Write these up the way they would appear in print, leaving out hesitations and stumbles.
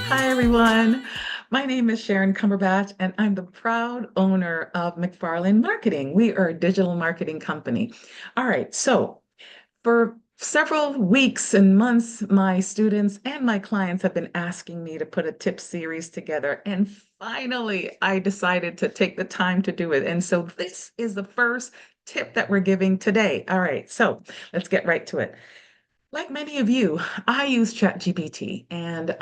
Hi, everyone. My name is Sharon Cumberbatch, and I'm the proud owner of McFarlane Marketing. We are a digital marketing company. All right, so for several weeks and months, my students and my clients have been asking me to put a tip series together. And finally, I decided to take the time to do it. And so this is the first tip that we're giving today. All right, so let's get right to it. Like many of you, I use ChatGPT, and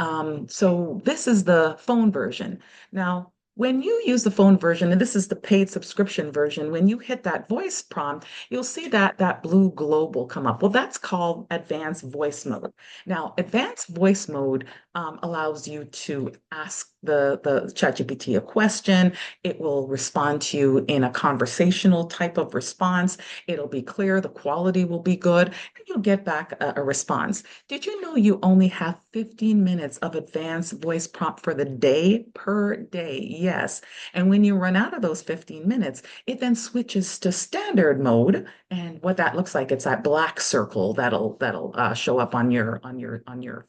so this is the phone version. Now, when you use the phone version, and this is the paid subscription version, when you hit that voice prompt, you'll see that blue globe will come up. Well, that's called Advanced Voice Mode. Now, Advanced Voice Mode allows you to ask the ChatGPT a question. It will respond to you in a conversational type of response. It'll be clear, the quality will be good, and you'll get back a response. Did you know you only have 15 minutes of advanced voice prompt for the day per day? Yes. And when you run out of those 15 minutes, it then switches to standard mode. And what that looks like, it's that black circle that'll show up on your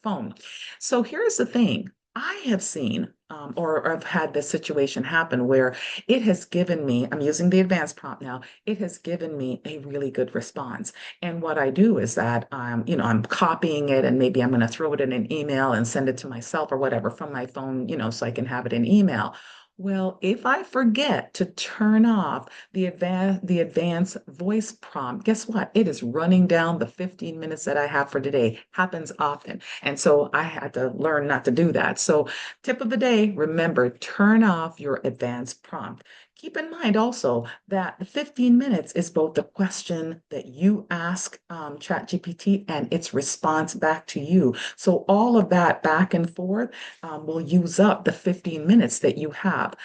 phone. So here's the thing. I have seen or I've had this situation happen where it has given me, I'm using the advanced prompt now, it has given me a really good response. And what I do is that I'm copying it and maybe I'm going to throw it in an email and send it to myself or whatever from my phone, so I can have it in email. Well, if I forget to turn off the advanced voice prompt, guess what? It is running down the 15 minutes that I have for today. Happens often. And so I had to learn not to do that. So tip of the day, remember, turn off your advanced prompt. Keep in mind also that the 15 minutes is both the question that you ask ChatGPT and its response back to you. So all of that back and forth will use up the 15 minutes that you have.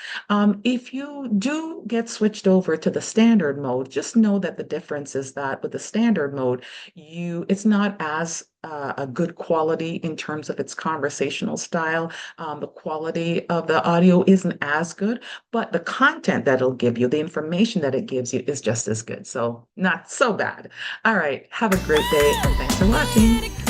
If you do get switched over to the standard mode, just know that the difference is that with the standard mode, it's not as a good quality in terms of its conversational style. The quality of the audio isn't as good, but the content that it'll give you, the information that it gives you is just as good. So not so bad. All right. Have a great day and thanks for watching.